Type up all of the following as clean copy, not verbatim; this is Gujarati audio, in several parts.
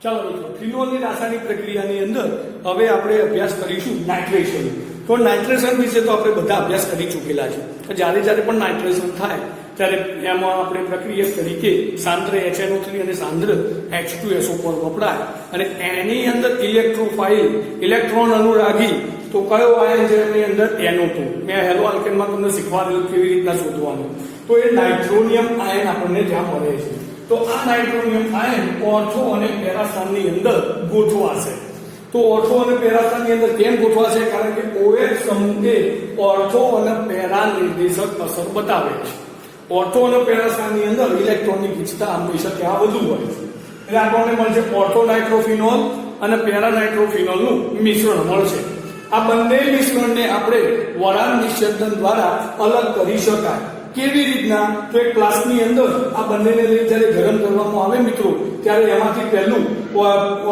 ચાલો મિત્રો, ફિનોલની રાસાયણિક પ્રક્રિયાની અંદર હવે આપણે અભ્યાસ કરીશું નાઇટ્રેશન. તો નાઇટ્રેશન વિશે તો આપણે બધા અભ્યાસ કરી ચૂકેલા છે. જ્યારે જ્યારે પણ નાઇટ્રેશન થાય ત્યારે એમાં આપણે પ્રક્રિયા તરીકે સાંદ્ર HNO3 અને સાંદ્ર H2SO વપરાય અને એની અંદર ઇલેક્ટ્રોફાઇલ ઇલેક્ટ્રોન અનુરાગી તો કયો આયન છે એની અંદર NO2. મેં હેલો આલ્કેનમાં તમને શીખવાડેલું કેવી રીતના શોધવાનું. તો એ નાઇટ્રોનિયમ આયન આપણને જ્યાં મળે છે. તો આ નાઇટ્રોનિયમ આયન ઓર્થો અને પેરાસ્થાનની અંદર ગોઠવાશે. તો ઓર્થો અને પેરાસ્થાનની અંદર કેમ ગોઠવાશે? કારણ કે OH સમૂહે ઓર્થો અને પેરા નિર્દેશક અસર બતાવે છે. ઓર્થો અને પેરાસ્થાનની અંદર ઇલેક્ટ્રોનની ગીચતા હંમેશા ત્યાં વધુ હોય છે. એટલે આપણને મળશે ઓર્થો નાઇટ્રોફિનોલ અને પેરા નાઇટ્રોફિનોલનું મિશ્રણ મળશે. આ બંને મિશ્રણને આપણે વરાળ નિસ્યંદન દ્વારા અલગ કરી શકાય. કેવી રીતના? તો એક ગ્લાસની અંદર આ બંનેને લઈ જ્યારે ગરમ કરવામાં આવે મિત્રો, ત્યારે એમાંથી પહેલું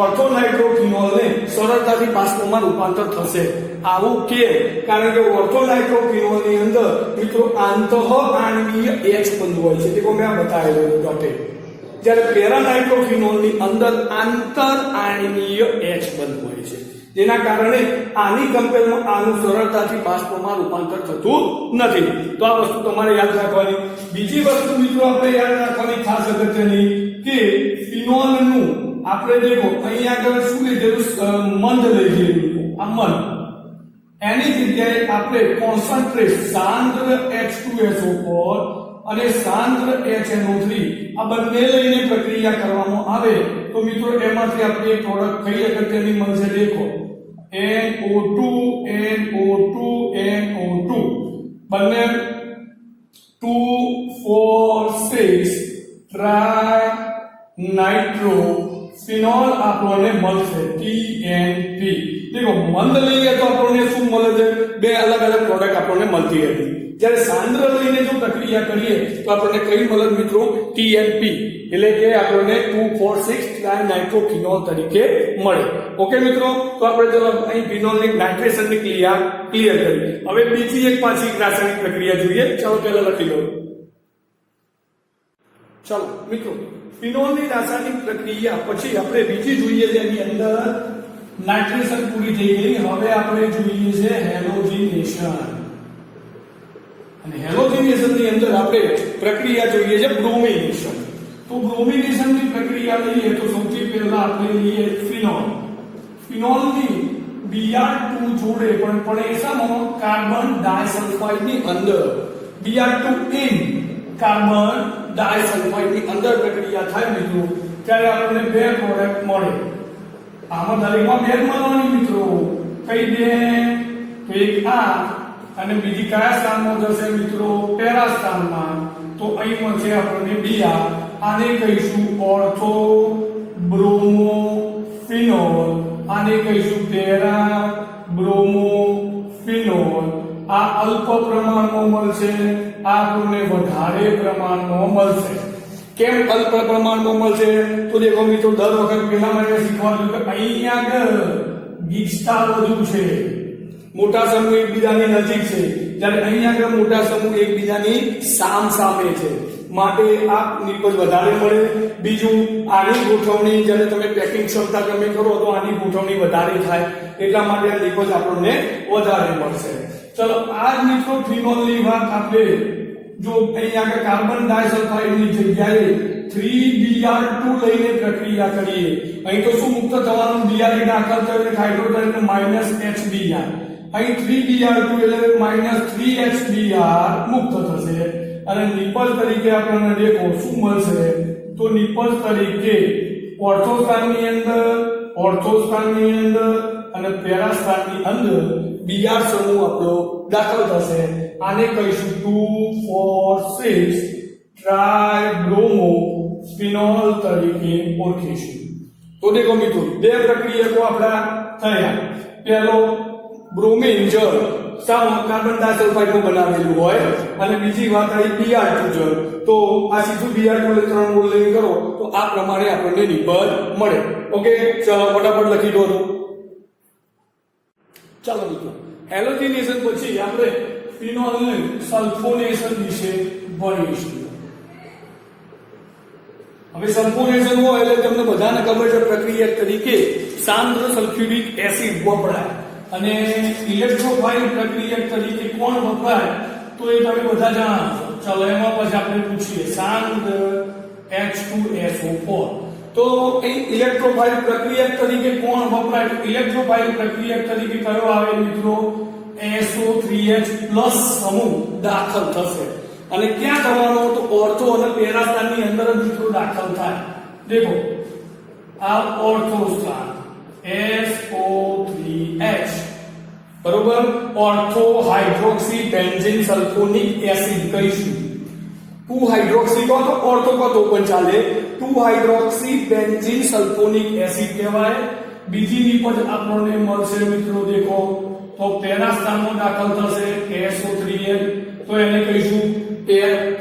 ઓર્થો નાઇટ્રોફિનોલને સરળતાથી બાષ્પમાં રૂપાંતર થશે. આવું કે કારણ કે ઓર્થો નાઇટ્રોફિનોલની અંદર મિત્રો આંતઃ આણ્વીય H બંધ હોય છે. તે મેં બતાવેલું ડોટે. જ્યારે પેરા નાઇટ્રોફિનોલની અંદર આંતર આણ્વીય H બંધ હોય છે, જેના કારણે આની કમ્પેરમાં આનું સરળતાથી બાષ્પમાં રૂપાંતર થતું નથી. તો આ વસ્તુ તમારે યાદ રાખવાની. બીજી વસ્તુ મિત્રો આપણે યાદ રાખવાની ખાસ અગત્યની કે ફિનોલનું આપણે દેખો અહીંયા આગળ શું લીધેલું? મંદ લઈ ગયેલું. આ મંદ એની જગ્યાએ આપણે કોન્સન્ટ્રેટ સાંદ્ર H2SO અને સાંદ્ર HNO3 આ બંને લઈને પ્રક્રિયા કરવામાં આવે તો મિત્રો એમાંથી આપણે પ્રોડક્ટ કઈ અગત્યની મળશે? દેખો NO2 બંને 2,4,6 ટ્રાય નાઇટ્રો ફિનોલ આપણને મળશે TNP. દેખો મંદ લઈએ તો આપણને શું મળે છે? બે અલગ અલગ પ્રોડક્ટ આપણને મળતી હતી. જ્યારે સાંદ્ર લઈને જો પ્રક્રિયા કરીએ તો આપણને કઈ મળે મિત્રો? TNP એટલે કે આપણને 2,4,6 ટ્રાઇનાઇટ્રોફિનોલ તરીકે મળે. ઓકે મિત્રો, તો આપણે ચલો અહીં ફિનોલની નાઇટ્રેશનની ક્રિયા ક્લિયર કરી. હવે બીજી એક પાછી રાસાયણિક પ્રક્રિયા જોઈએ. ચાલો પહેલા લખી લો. ચાલો મિત્રો, ફિનોલની રાસાયણિક પ્રક્રિયા પછી આપણે બીજી જોઈએ છે. એની અંદર નાઇટ્રેશન પૂરી થઈ ગઈ. હવે આપણે જોઈએ છે હેલોજિનેશન. અને હેલોજિનેશનની અંદર આપણે પ્રક્રિયા જોઈએ છે બ્રોમિનેશન. તો બ્રોમિનેશનની પ્રક્રિયા લઈએ તો સૌથી પહેલા આપણે લઈએ ફિનોલ. ફિનોલની Br2 જોડે પણ એસામાં કાર્બન ડાયસલ્ફાઇડની અંદર Br2 in કાર્બન ડાયસલ્ફાઇડની અંદર પ્રક્રિયા થાય મિત્રો, ત્યારે આપણને બે પ્રોડક્ટ મળે. આમાં દરેકમાં બે મળવાની મિત્રો. કઈ બે? તો એક આ અને બીજી કયા સ્થાનમાં જશે મિત્રો? પેરા સ્થાનમાં. તો અહીં મળશે આપણને Br. આને કહીશું ઓર્થો બ્રોમો ફિનોલ. આને કહીશું પેરા બ્રોમો ફિનોલ. આ અલ્પ પ્રમાણમાં મળશે, આ આપણને વધારે પ્રમાણમાં મળશે. કેમ અલ્પ પ્રમાણમાં મળશે? તો દેખો મિત્રો, દર વખત પહેલા મને શીખવાડ્યું કે અહીંયા આગળ ગીચતા વધુ છે, મોટા સમૂહ એકબીજાની નજીક છે, જ્યારે અહીંયા આગળ મોટા સમૂહ એકબીજાની સામે છે, માટે આ નિપજ વધારે મળે. બીજું, આની ગોઠવણી જ્યારે તમે પેકિંગ ક્ષમતા તમે કરો તો આની ગોઠવણી વધારે થાય, એટલા માટે આ નિપજ આપણને વધારે મળશે. ચલો, આ જ મિત્રો ફિનોલની વાત આપણે જો અહીંયા આગળ કાર્બન ડાયસલ્ફાઇડની જગ્યાએ 3Br2 લઈને પ્રક્રિયા કરીએ. અહીં તો શું મુક્ત થવાનું? Br દાખલ થયો એટલે હાઇડ્રોજન -HBr. અહીં 3Br2 એટલે -3HBr મુક્ત થશે અને નિપજ તરીકે આપણને દેખો શું મળશે? તો નિપજ તરીકે ઓર્થોસ્થાનની અંદર અને પેરાસ્થાનની અંદર Br સમૂહ આપણો દાખલ થશે. આને કહીશું 2,4,6 ટ્રાઇબ્રોમો ફિનોલ તરીકે ઓળખીશું. તો દેખો મિત્રો, બે પ્રક્રિયકો આપણા થયા. પહેલો બ્રોમિન જળ કાર્બન ડાયસલ્ફાઇડનું બનાવેલું હોય અને બીજી વાત આવી Br2 જળ. તો આ સીધું Br2 એટલે 3 મોલ લઈને કરો તો આ પ્રમાણે આપણને નિપજ મળે. ઓકે, ચાલો ફટાફટ લખી દો. ચાલો મિત્રો, હેલોજિનેશન પછી આપણે ફિનોલનું સલ્ફોનેશન વિશે ભણીશું. હવે સલ્ફોનેશન હોય એટલે તમને બધાને ખબર છે પ્રક્રિયા તરીકે સાંદ્ર સલ્ફ્યુરિક એસિડ વપરાય અને ઇલેક્ટ્રોફાઇલ પ્રક્રિયા તરીકે કોણ વપરાય તો એ તમે બધા જાણો છો. ચલો એમાં પછી આપણે પૂછીએ સાંદ્ર H2SO4 તો એ ઇલેક્ટ્રોફાઇલ પ્રક્રિયા તરીકે કોણ વપરાય તો ઇલેક્ટ્રોફાઇલ પ્રક્રિયા તરીકે કયો આવે મિત્રો SO3H+ સમૂહ દાખલ થશે અને ક્યાં થવાનો તો ઓર્થો અને પેરા ની અંદર જ મિત્રો દાખલ થાય. દેખો આ ઓર્થો સ્થાન SO3H બરોબર ortho hydroxy benzene sulphonic acid કહીશું 2 હાઇડ્રોક્સી કો તો ઓર્થો કો તો પણ ચાલે 2 હાઇડ્રોક્સી બેન્ઝીન સલ્ફોનિક એસિડ કહેવાય. બીજી ની પણ આપણને મળશે મિત્રો દેખો તો પેરા સ્થાનમાં દાખલ થશે SO3H તો એને કહીશું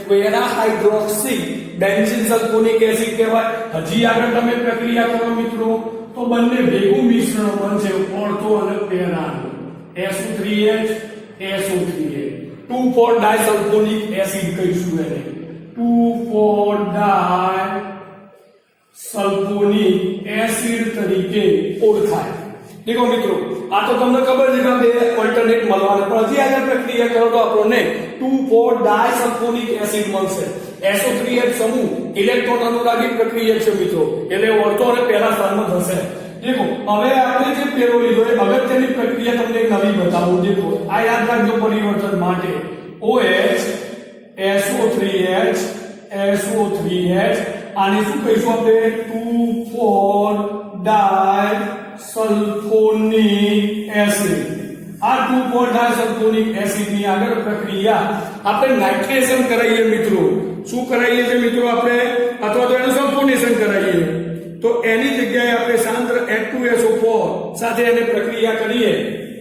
para hydroxy benzene sulphonic acid કહેવાય. હજી આગળ તમે પ્રક્રિયા કરો મિત્રો તો બંને ભેગું મિશ્રણ બનશે ઓર્થો અને પેરાનું SO3H SO3H 2,4 ડાયસલ્ફોનિક એસિડ કહીશું એને 2,4 ડાયસલ્ફોનિક એસિડ તરીકે ઓળખાય. દેખો મિત્રો આ તો તમને ખબર છે કે બે ઓલ્ટરનેટ મળવાના પણ હજી આગળ પ્રક્રિયા કરો તો આપણને 2,4 ડાયસલ્ફોનિક એસિડ મળશે. SO3H સમૂહ ઇલેક્ટ્રોન અનુરાગી પ્રક્રિયા છે મિત્રો એટલે ઓર્થો અને પેરા સ્થાનમાં થશે. દેખો હવે આપણે જે પેરો લીધો એ અગત્યની પ્રક્રિયા તમને એક નવી બતાવું. દેખો આ યાદ રાખજો પરિવર્તન માટે OH SO3H SO3H આને શું કહીશું આપણે 2,4 ડાયસલ્ફોનિક એસિડ. આ 2,4 ડાયસલ્ફોનિક એસિડ ની આગળ પ્રક્રિયા આપણે નાઇટ્રેશન કરાવીએ મિત્રો. શું કરાવીએ છે મિત્રો આપણે અથવા તો એનું સલ્ફોનેશન કરાવીએ તો એની જગ્યાએ આપણે સાંદ્ર H2SO4 સાથે એને પ્રક્રિયા કરીએ.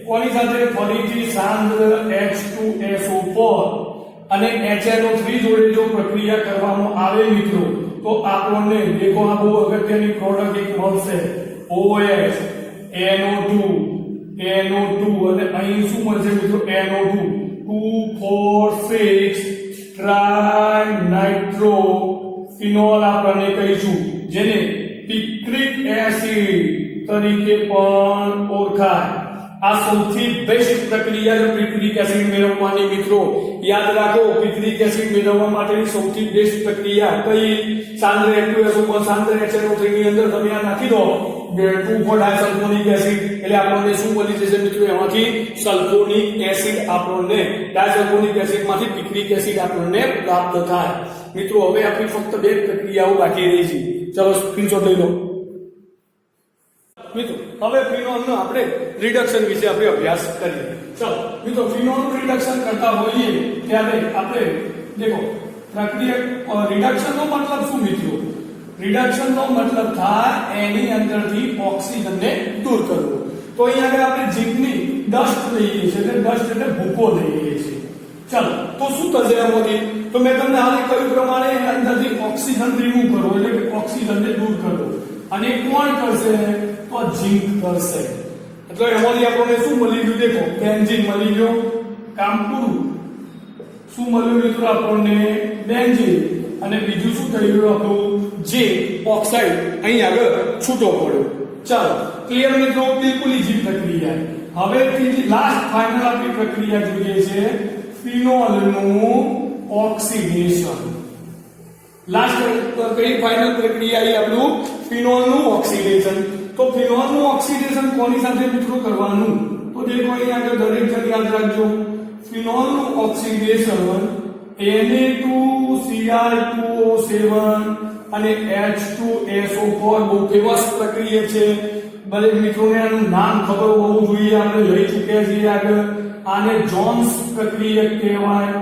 કોની સાથે ફરીથી સાંદ્ર H2SO4 અને HNO3 જોડે જો પ્રક્રિયા કરવામાં આવે મિત્રો તો આપણને દેખો આ બહુ અગત્યની પ્રોડક્ટ એક મળશે OH NO2 અને અહીં શું મળશે મિત્રો NO2 2,4,6 ટ્રાઇનાઇટ્રોફિનોલ આપણને કહીશું જેને પિક્રિક એસિડ તરીકે પણ ઓળખાય. આ સૌથી બેસ્ટ પ્રક્રિયા છે પિક્રિક એસિડ મેળવવાની મિત્રો. યાદ રાખો પિક્રિક એસિડ મેળવવા માટેની સૌથી બેસ્ટ પ્રક્રિયા કઈ સાંદ્ર H2SO4 સાંદ્ર HNO3 ની અંદર તમે આ નાખી દો 2,4 ડાયસલ્ફોનિક એસિડ એટલે આપણને શું મળી જશે મિત્રો એમાંથી સલ્ફોનિક એસિડ આપણને ડાયસલ્ફોનિક એસિડ માંથી પિક્રિક એસિડ આપણને પ્રાપ્ત થાય. મિત્રો હવે આપણી ફક્ત બે પ્રક્રિયાઓ બાકી રહી છે. ચલો સ્ક્રીનશોટ લઈ લો મિત્રો. હવે ફિનોલનો આપણે રિડક્શન વિશે આપણે અભ્યાસ કરીએ. ચલો મિત્રો ફિનોલનું રિડક્શન કરતા હોઈએ ત્યારે આપણે દેખો પ્રક્રિયા રિડક્શનનો મતલબ શું મિત્રો? રિડક્શનનો મતલબ થાય એની અંદરથી ઓક્સિજનને દૂર કરવો. તો અહીંયા આગળ આપણે ઝીંકની ડસ્ટ લઈએ છીએ એટલે ડસ્ટ એટલે ભૂકો લઈએ છીએ. ચલો તો શું થશે એમાંથી? તો મેં તમને હાલ કહ્યું પ્રમાણે અંદરથી ઓક્સિજન રિમૂવ કરવો એટલે કે ઓક્સિજનને દૂર કરવો અને કોણ કરશે તો ઝીંક કરશે. એટલે એમાંથી આપણને શું મળી ગયું? દેખો બેન્ઝીન મળી ગયો, કામ પૂરું. શું મળ્યું મિત્રો આપણને? બેન્ઝીન. અને બીજું શું થઈ ગયું આપણું? ઝીંક ઓક્સાઇડ અહીં આગળ છૂટો પડ્યો. ચાલો ક્લિયર મિત્રો? બિલકુલ ઈઝી પ્રક્રિયા. હવે ત્રીજી લાસ્ટ ફાઇનલ આપણી પ્રક્રિયા જોઈએ છે ફિનોલનું ઓક્સિડેશન. લાસ્ટ કઈ ફાઇનલ પ્રક્રિયા આવી આપણું? ફિનોલનું ઓક્સિડેશન. તો ફિનોલનું ઓક્સિડેશન કોની સાથે મિત્રો કરવાનું? તો દેખો અહીંયા આગળ દરેક જણ યાદ રાખજો. ફિનોલનું ઓક્સિડેશન Na2Cr2O7 અને H2SO4 બહુ ફેમસ પ્રક્રિયા છે. ભલે મિત્રોને આનું નામ ખબર હોવું જોઈએ, આપણે લઈ ચૂક્યા છીએ આગળ. આને જોન્સ પ્રક્રિયા કહેવાય.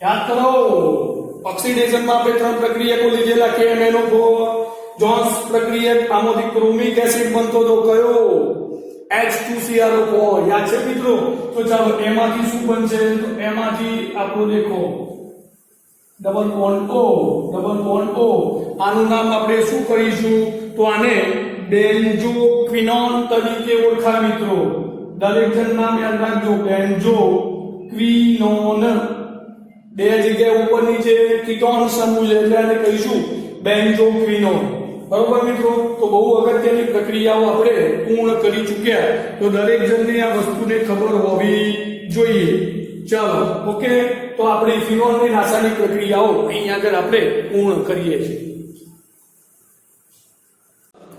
યાદ કરો ઓક્સિડેશનમાં આપણે ત્રણ પ્રક્રિયાઓ લીધેલા KMnO4 જોન્સ પ્રક્રિયા. આમાંથી ક્રોમિક એસિડ બનતો તો કયો? H2Cr4 યાદ છે મિત્રો? તો ચાલો એમાંથી શું બનશે? તો એમાંથી આપણો દેખો ડબલ બોન્ડ O. આનું નામ આપણે શું કરીશું? તો આને બેન્ઝોક્વિનોન તરીકે ઓળખાય મિત્રો. દરેક જણ નામ યાદ રાખજો બેન્ઝોક્વિનોન. બે જગ્યાએ ઉપરની જે કીટોન સમૂહ છે એટલે આને કહીશું બેન્ઝોક્વિનોન. બરોબર મિત્રો, તો બહુ અગત્યની પ્રક્રિયાઓ આપણે પૂર્ણ કરી ચૂક્યા, તો દરેક જણને આ વસ્તુને ખબર હોવી જોઈએ. ચાલો ઓકે, તો આપણે ઇથેનોલની રાસાયણિક પ્રક્રિયાઓ અહીંયા આગળ આપણે પૂર્ણ કરીએ છીએ.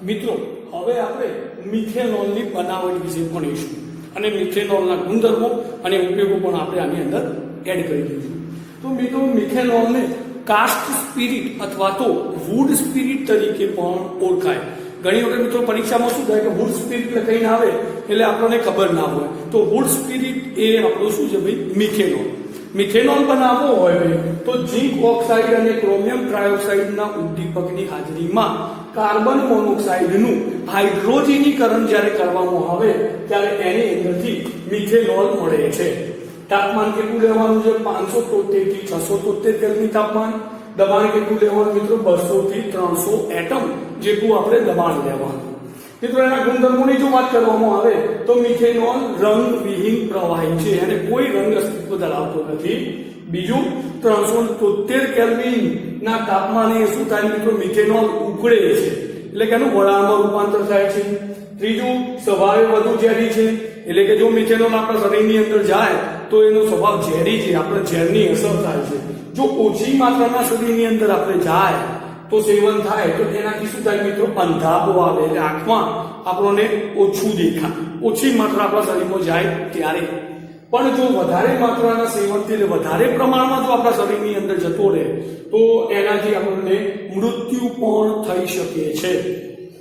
મિત્રો હવે આપણે મિથેનોલની બનાવટ વિશે ભણીશું અને મિથેનોલના ગુણધર્મો અને ઉપયોગો પણ આપણે આની અંદર એડ કરી દઈશું. તો મિત્રો મિથેનોલને કાસ્ટ સ્પિરિટ અથવા તો વુડ સ્પિરિટ તરીકે પણ ઓળખાય. ઘણી વખત મિત્રો પરીક્ષામાં શું થાય કે વુડ સ્પિરિટ લખાઈને આવે એટલે આપણને ખબર ના હોય, તો વુડ સ્પિરિટ એ આપણું શું છે ભાઈ, મિથેનોલ. મિથેનોલ બનાવવો હોય ભાઈ તો ઝીંક ઓક્સાઇડ અને ક્રોમિયમ ટ્રાયોક્સાઇડના ઉદ્દીપકની હાજરીમાં કાર્બન મોનોક્સાઇડનું હાઇડ્રોજનીકરણ જ્યારે કરવામાં આવે ત્યારે એની અંદરથી મિથેનોલ મળે છે. તાપમાન કેટલું લેવાનું છે, 573 થી 673 કેલ્વિન તાપમાન. દબાણ કેટલું લેવાનું મિત્રો, 200 થી 300 એટમ જેટલું આપણે દબાણ લેવાનું. મિત્રો એના ગુણધર્મોની જો વાત કરવામાં આવે તો મિથેનોલ રંગવિહીન પ્રવાહી છે અને કોઈ રંગ અસ્તિત્વ ધરાવતો નથી. બીજું, 373 કેલ્વિન ના તાપમાને શું થાય મિત્રો, મિથેનોલ ઉકળે છે એટલે કે એનું વરાળમાં રૂપાંતર થાય છે. ત્રીજું, સ્વભાવે વધુ ઝેરી છે એટલે કે જો મિથેનોલ આપણા શરીરની અંદર જાય તો એનો સ્વભાવ ઝેરી છે, આપણે ઝેરની અસર થાય છે. જો ઓછી માત્રાના શરીરની અંદર આપણે જાય તો સેવન થાય તો એનાથી શું થાય મિત્રો, અંધાપો આવે એટલે આંખમાં આપણને ઓછું દેખાય. ઓછી માત્રા આપણા શરીરમાં જાય ત્યારે. પણ જો વધારે માત્રાના સેવનથી એટલે વધારે પ્રમાણમાં જો આપણા શરીરની અંદર જતો રહે તો એનાથી આપણને મૃત્યુ પણ થઈ શકે છે.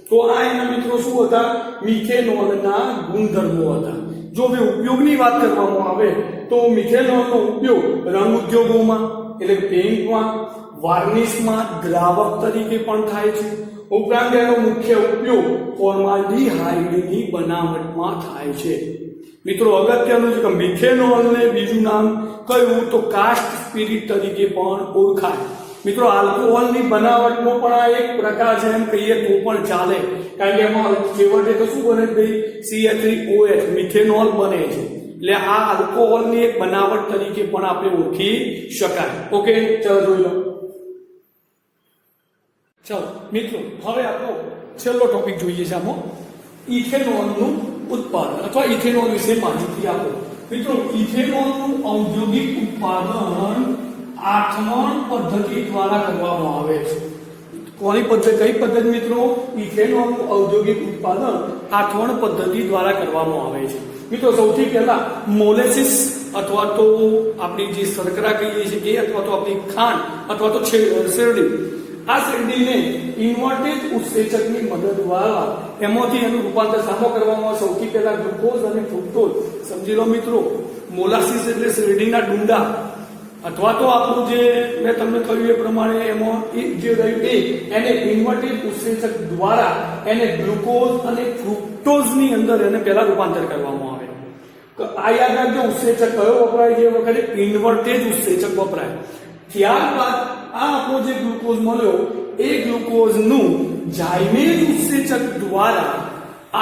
તો આ એના મિત્રો શું હતા, મિથેનોલના ગુણધર્મો હતા. જો હવે ઉપયોગની વાત કરવામાં આવે તો મિથેનોલનો ઉપયોગ રંગ ઉદ્યોગોમાં એટલે પેઇન્ટમાં, વાર્નિશમાં દ્રાવક તરીકે પણ થાય છે. ઉપરાંત એનો મુખ્ય ઉપયોગ ફોર્માલ્ડીહાઇડની બનાવટમાં થાય છે. મિત્રો અગત્યનું છે કે મિથેનોલને બીજું નામ કયું તો કાસ્ટ સ્પિરિટ તરીકે પણ ઓળખાય. મિત્રો આલ્કોહોલની બનાવટનો પણ આ એક પ્રકાર છે એમ કહીએ તો પણ ચાલે, કારણ કે એમાં છેવટે તો શું બને ભાઈ, CH3OH મિથેનોલ બને છે. એટલે આ આલ્કોહોલની એક બનાવટ તરીકે પણ આપણે ઓળખી શકાય. ઓકે, ચાલો જોઈ લો. ચાલો મિત્રો હવે આપણો છેલ્લો ટોપિક જોઈએ છે આમાં, ઇથેનોલનું ઉત્પાદન અથવા ઇથેનોલ વિશે માહિતી આપો. મિત્રો ઇથેનોલનું ઔદ્યોગિક ઉત્પાદન આઠમણ પદ્ધતિ દ્વારા કરવામાં આવે છે. કોની પદ્ધતિ, કઈ પદ્ધતિ મિત્રો, ઇથેનોલનું ઔદ્યોગિક ઉત્પાદન આઠમણ પદ્ધતિ દ્વારા કરવામાં આવે છે. મિત્રો સૌથી પહેલા મોલેસિસ અથવા તો આપણી જે શર્કરા કહીએ છીએ એ અથવા તો આપણી ખાંડ અથવા તો શેરડી, આ શેરડીને ઇન્વર્ટેજ ઉત્સેચકની મદદ દ્વારા એમાંથી એનું રૂપાંતર સામો કરવામાં સૌથી પહેલા ગ્લુકોઝ અને ફ્રુક્ટોઝ. સમજી લો મિત્રો, મોલાસિસ એટલે શેરડીના ડુંડા અથવા તો આપણું જે મેં તમને કહ્યું એ પ્રમાણે એમાં જે રહ્યું એને ઇન્વર્ટેજ ઉત્સેચક દ્વારા એને ગ્લુકોઝ અને ફ્રુક્ટોઝની અંદર એને પહેલા રૂપાંતર કરવામાં આવે. આ યાદ રાખજો, ઉત્સેચક કયો વપરાય છે, એ વખતે ઇન્વર્ટેજ ઉત્સેચક વપરાય. ત્યારબાદ આ આપણો જે ગ્લુકોઝ મળ્યો એ ગ્લુકોઝનું ઝાયમેજ ઉત્સેચક દ્વારા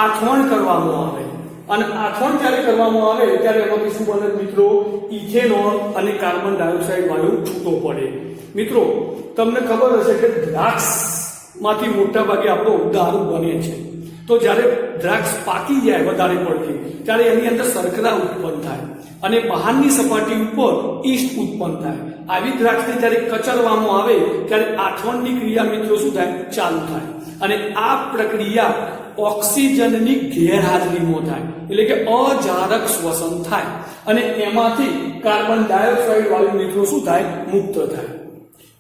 આઠવણ કરવામાં આવે અને આઠવણ જ્યારે કરવામાં આવે ત્યારે એમાંથી શું બને મિત્રો, ઇથેનોલ અને કાર્બન ડાયોક્સાઇડ વાયુ છૂટો પડે. મિત્રો તમને ખબર હશે કે દ્રાક્ષમાંથી મોટા ભાગે આપણો દારૂ બને છે. તો જ્યારે દ્રાક્ષ પાકી જાય વધારે પડતી ત્યારે એની અંદર શર્કરા ઉત્પન્ન થાય અને બહારની સપાટી ઉપર ઈસ્ટ ઉત્પન્ન થાય. આવી દ્રાક્ષને જ્યારે કચરવામાં આવે ત્યારે આઠવણની ક્રિયા મિત્રો શું થાય, ચાલુ થાય અને આ પ્રક્રિયા ઓક્સિજનની ગેરહાજરીમાં થાય એટલે કે અજારક શ્વસન થાય અને એમાંથી કાર્બન ડાયોક્સાઇડ વાયુ મિત્રો શું થાય, મુક્ત થાય.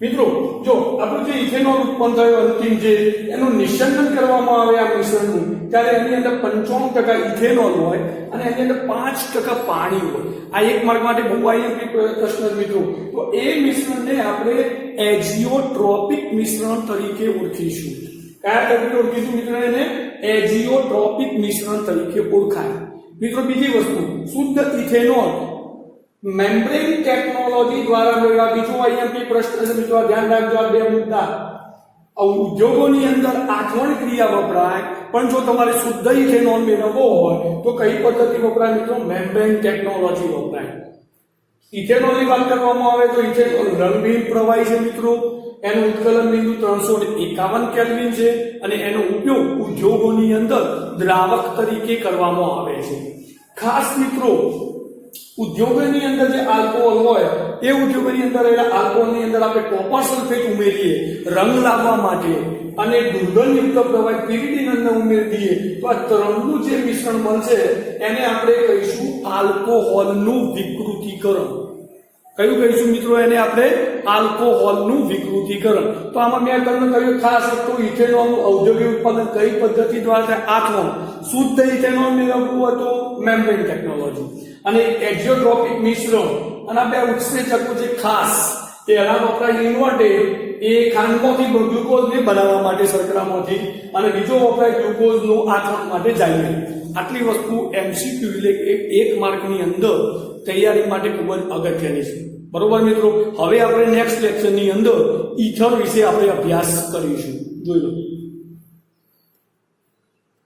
મિત્રો જો આપણું જે ઇથેનોલ ઉત્પન્ન થયો અંતિમ જે એનું નિશ્ચંદન કરવામાં આવે આ મિશ્રણનું ત્યારે એની અંદર 95% ઇથેનોલ હોય અને એની અંદર 5% પાણી હોય. આ એક માર્ક માટે બહુ આઈએમપી પ્રશ્ન મિત્રો. તો એ મિશ્રણને આપણે એજીઓટ્રોપિક મિશ્રણ તરીકે ઓળખીશું. કયા તરીકે ઓળખીશું મિત્રો, એને એજીઓટ્રોપિક મિશ્રણ તરીકે ઓળખાય. મિત્રો બીજી વસ્તુ, શુદ્ધ ઇથેનોલ મેમ્બ્રેન ટેકનોલોજી દ્વારા મેળવા. બીજો આઈએમપી પ્રશ્ન છે મિત્રો, ધ્યાન રાખજો આ બે મુદ્દા. ઉદ્યોગોની અંદર આઠવણ ક્રિયા વપરાય પણ જો તમારે શુદ્ધ ઇથેનોલ મેળવવો હોય તો કઈ પદ્ધતિ વપરાય મિત્રો, મેમ્બ્રેન ટેકનોલોજી વપરાય. ઇથેનોલની વાત કરવામાં આવે તો ઇથેનોલ રંગહીન પ્રવાહી છે મિત્રો, એનું ઉત્કલન બિંદુ 351 કેલ્વિન છે અને એનો ઉપયોગ ઉદ્યોગોની અંદર દ્રાવક તરીકે કરવામાં આવે છે. ખાસ મિત્રો ઉદ્યોગોની અંદર જે આલ્કોહોલ હોય એ ઉદ્યોગોની અંદર રહેલા આલ્કોહોલની અંદર આપણે કોપર સલ્ફેટ ઉમેરીએ રંગ લાવવા માટે અને દુર્ગંધયુક્ત પ્રવાહી પીરીડીન ઉમેરી દઈએ તો આ ત્રણનું જે મિશ્રણ બનશે એને આપણે કહીશું આલ્કોહોલનું વિકૃતિકરણ. કયું કહીશું મિત્રો? એને આપણે આલ્કોહોલનું વિકૃતિકરણ. તો આમાં મેં તમને કહ્યું ખાસ તો ઇથેનોલનું ઔદ્યોગિક ઉત્પાદન કઈ પદ્ધતિ દ્વારા થાય? 8 શુદ્ધ ઇથેનોલ મેળવવું હતું મેમ્બ્રેન ટેકનોલોજી અને એક્ઝોટ્રોપિક મિશ્રણ અને બે ઉત્સેચકો જે ખાસ પહેલા વપરાય ઇન્વર્ટેડ એ ખાંડમાંથી ગ્લુકોઝને બનાવવા માટે શર્કરામાંથી અને બીજો વપરાય ગ્લુકોઝનું આથરણ માટે જાય. આટલી વસ્તુ MCQ એટલે એક માર્કની અંદર તૈયારી માટે ખૂબ જ અગત્યની છે. બરોબર મિત્રો, હવે આપણે નેક્સ્ટ લેક્ચરની અંદર ઈથર વિશે આપણે અભ્યાસ કરીશું. જોઈ લો.